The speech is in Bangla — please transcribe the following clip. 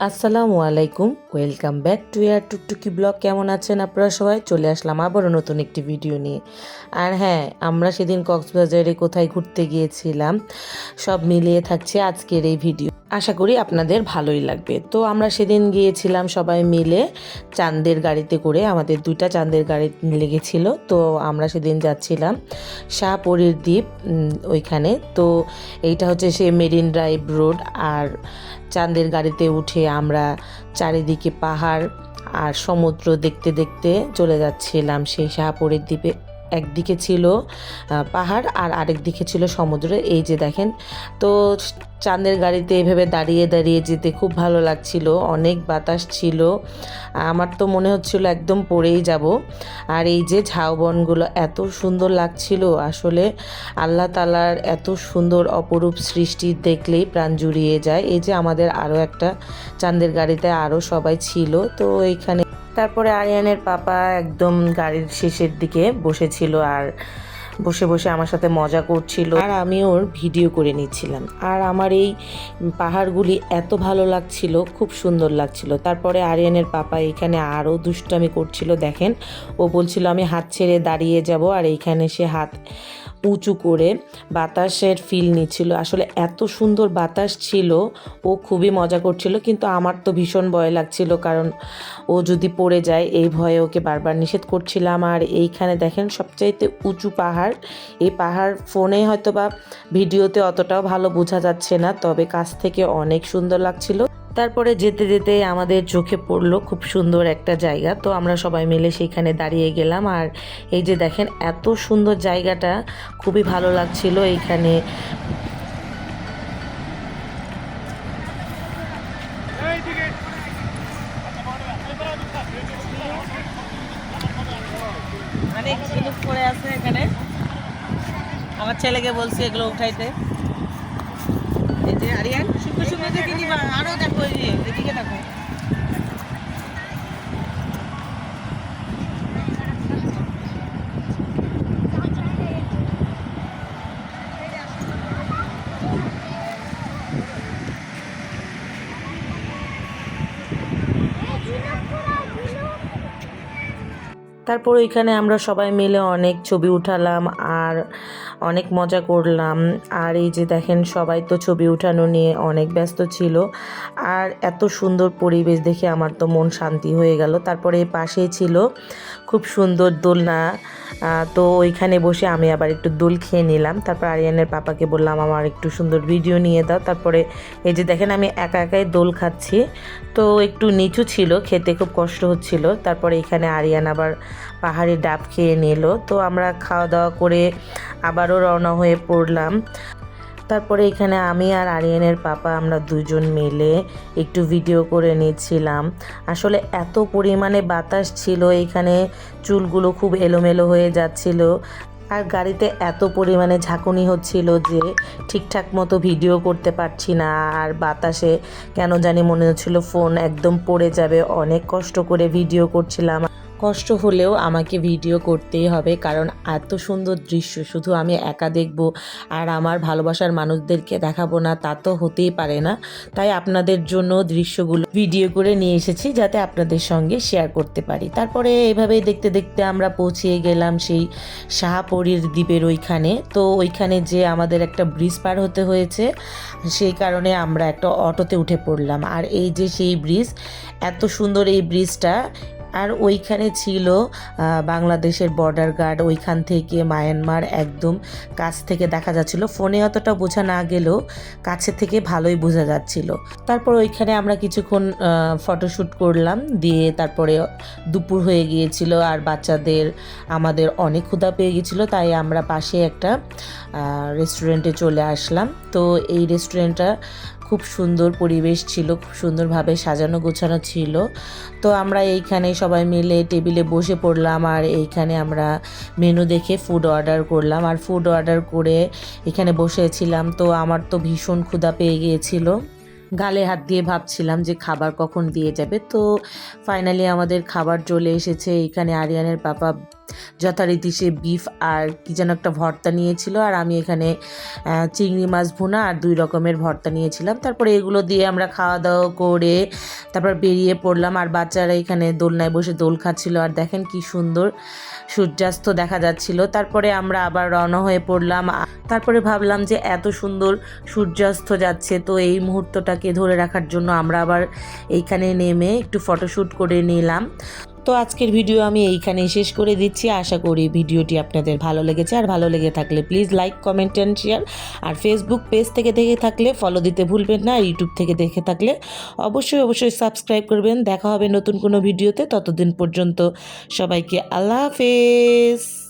আসসালামু আলাইকুম, welcome back to year Tuktuki blog. কেমন আছেন আপনারা সবাই? চলে আসলাম আবারও নতুন একটি ভিডিও নিয়ে। আর হ্যাঁ, আমরা সেদিন কক্সবাজারে কোথায় ঘুরতে গিয়েছিলাম সব মিলিয়ে থাকছে আজকের এই ভিডিও। আশা করি আপনাদের ভালোই লাগবে। তো আমরা সেদিন গিয়েছিলাম সবাই মিলে চাঁদের গাড়িতে করে, আমাদের দুইটা চাঁদের গাড়ি লেগেছিল। তো আমরা সেদিন যাচ্ছিলাম শাহপরীর দ্বীপ ওইখানে। তো এইটা হচ্ছে সে মেরিন ড্রাইভ রোড। আর চাঁদের গাড়িতে উঠে আমরা চারিদিকে পাহাড় আর সমুদ্র দেখতে দেখতে চলে যাচ্ছিলাম সেই শাহপরীর দ্বীপে। একদিকে ছিল পাহাড় আর আরেক দিকে ছিল সমুদ্র। এই যে দেখেন, তো চাঁদের গাড়িতে এভাবে দাঁড়িয়ে দাঁড়িয়ে যেতে খুব ভালো লাগছিল। অনেক বাতাস ছিল, আমার তো মনে হচ্ছিল একদম পড়েই যাব। আর এই যে ঝাউবনগুলো এত সুন্দর লাগছিল, আসলে আল্লাহ তাআলার এত সুন্দর অপরূপ সৃষ্টি দেখলেই প্রাণ জুড়িয়ে যায়। এই যে আমাদের আরও একটা চাঁদের গাড়িতে আরও সবাই ছিল। তো এইখানে তারপরে আরিয়ানের পাপা একদম গাড়ির শেষের দিকে বসেছিল আর বসে বসে আমার সাথে মজা করছিল, আর আমি ওর ভিডিও করে নিচ্ছিলাম। আর আমার এই পাহাড়গুলি এত ভালো লাগছিল, খুব সুন্দর লাগছিল। তারপরে আরিয়ানের পাপা এখানে আরও দুষ্টামি করছিল। দেখেন, ও বলছিল আমি হাত ছেড়ে দাঁড়িয়ে যাব, আর এইখানে সে হাত উঁচু করে বাতাসের ফিল নিচ্ছিল। আসলে এত সুন্দর বাতাস ছিল, ও খুবই মজা করছিল। কিন্তু আমার তো ভীষণ ভয় লাগছিল, কারণ ও যদি পড়ে যায় এই ভয়ে ওকে বারবার নিষেধ করছিলাম। আর এইখানে দেখেন সবচাইতে উঁচু পাহাড়। এই পাহাড় ফোনে হয়তো বা ভিডিওতে অতটাও ভালো বোঝা যাচ্ছে না, তবে কাছ থেকে অনেক সুন্দর লাগছিল। তারপরে যেতে যেতে আমাদের চোখে পড়লো খুব সুন্দর একটা জায়গা। তো আমরা সবাই মিলে সেইখানে দাঁড়িয়ে গেলাম। আর এই যে দেখেন, এত সুন্দর জায়গাটা, খুবই ভালো লাগছিল এইখানে। অনেক ঝিনুক পড়ে আছে এখানে। আমার ছেলেকে বলছি এগুলো উঠাইতে। এই যে আরিয়ান, সুন্দর সুন্দর দেখে নিবা। আরো দেখো, এই যে এদিকে দেখো। তারপর ওইখানে আমরা সবাই মিলে অনেক ছবি উঠালাম আর অনেক মজা করলাম। আর এই যে দেখেন, সবাই তো ছবি উঠানো নিয়ে অনেক ব্যস্ত ছিল। আর এত সুন্দর পরিবেশ দেখে আমার তো মন শান্তি হয়ে গেল। তারপরে এই পাশেই ছিল খুব সুন্দর দোলনা। তো ওইখানে বসে আমি আবার একটু দোল খেয়ে নিলাম। তারপর আরিয়ানের পাপাকে বললাম আমার একটু সুন্দর ভিডিও নিয়ে দাও। তারপরে এই যে দেখেন, আমি একা একাই দোল খাচ্ছি। তো একটু নিচু ছিল, খেতে খুব কষ্ট হচ্ছিল। তারপরে এখানে আরিয়ান আবার পাহাড়ি ডাব খেয়ে নিল। তো আমরা খাওয়া দাওয়া করে আবারও রওনা হয়ে পড়লাম। তারপরে এখানে আমি আর আরিয়ানের পাপা আমরা দুজন মিলে একটু ভিডিও করে নিচ্ছিলাম। আসলে এত পরিমাণে বাতাস ছিল, এখানে চুলগুলো খুব এলোমেলো হয়ে যাচ্ছিল। আর গাড়িতে এত পরিমাণে ঝাঁকুনি হচ্ছিল যে ঠিকঠাক মতো ভিডিও করতে পারছি না। আর বাতাসে কেন জানি মনে হচ্ছিল ফোন একদম পড়ে যাবে। অনেক কষ্ট করে ভিডিও করছিলাম। কষ্ট হলেও আমাকে ভিডিও করতেই হবে, কারণ এত সুন্দর দৃশ্য শুধু আমি একা দেখব আর আমার ভালোবাসার মানুষদেরকে দেখাবো না, তা তো হতেই পারে না। তাই আপনাদের জন্য দৃশ্যগুলো ভিডিও করে নিয়ে এসেছি, যাতে আপনাদের সঙ্গে শেয়ার করতে পারি। তারপরে এভাবেই দেখতে দেখতে আমরা পৌঁছে গেলাম সেই শাহপরীর দ্বীপের ওইখানে। তো ওইখানে যে আমাদের একটা ব্রিজ পার হতে হয়েছে, সেই কারণে আমরা একটা অটোতে উঠে পড়লাম। আর এই যে সেই ব্রিজ, এত সুন্দর এই ব্রিজটা। আর ওইখানে ছিল বাংলাদেশের বর্ডার গার্ড। ওইখান থেকে মায়ানমার একদম কাছ থেকে দেখা যাচ্ছিল। ফোনে অতটা বোঝা না গেলেও কাছে থেকে ভালোই বোঝা যাচ্ছিল। তারপর ওইখানে আমরা কিছুক্ষণ ফটোশ্যুট করলাম, দিয়ে তারপরে দুপুর হয়ে গিয়েছিল। আর বাচ্চাদের আমাদের অনেক ক্ষুধা পেয়ে গিয়েছিল, তাই আমরা পাশে একটা রেস্টুরেন্টে চলে আসলাম। তো এই রেস্টুরেন্টটা খুব সুন্দর পরিবেশ ছিল, খুব সুন্দরভাবে সাজানো গোছানো ছিল। তো আমরা এইখানে সবাই মিলে টেবিলে বসে পড়লাম। আর এইখানে আমরা মেনু দেখে ফুড অর্ডার করলাম। আর ফুড অর্ডার করে এখানে বসেছিলাম। তো আমার তো ভীষণ ক্ষুধা পেয়ে গিয়েছিল। গালে হাত দিয়ে ভাবছিলাম যে খাবার কখন দিয়ে যাবে। তো ফাইনালি আমাদের খাবার চলে এসেছে। এখানে আরিয়ানের বাবা যথারীতি সে বিফ আর কি যেন একটা ভর্তা নিয়েছিল, আর আমি এখানে চিংড়ি মাছ ভুনা আর 2 রকমের ভর্তা নিয়েছিলাম। তারপরে এগুলো দিয়ে আমরা খাওয়া দাওয়া করে তারপর বেরিয়ে পড়লাম। আর বাচ্চারা এখানে দোলনায় বসে দোল খাচ্ছিল, আর দেখেন কি সুন্দর সূর্যাস্ত দেখা যাচ্ছিল। তারপরে আমরা আবার রওনা হয়ে পড়লাম। তারপরে ভাবলাম যে এত সুন্দর সূর্যাস্ত যাচ্ছে, তো এই মুহূর্তটাকে ধরে রাখার জন্য আমরা আবার এইখানে নেমে একটু ফটোশ্যুট করে নিলাম। তো আজকের ভিডিও আমি এইখানেই শেষ করে দিচ্ছি। আশা করি ভিডিওটি আপনাদের ভালো লেগেছে, আর ভালো লেগে থাকলে please like, comment and share. আর ফেসবুক পেজ থেকে দেখে থাকলে ফলো দিতে ভুলবেন না, আর ইউটিউব থেকে দেখে থাকলে অবশ্যই সাবস্ক্রাইব করবেন। দেখা হবে নতুন কোনো ভিডিওতে। ততদিন পর্যন্ত সবাইকে আল্লাহ হাফেজ।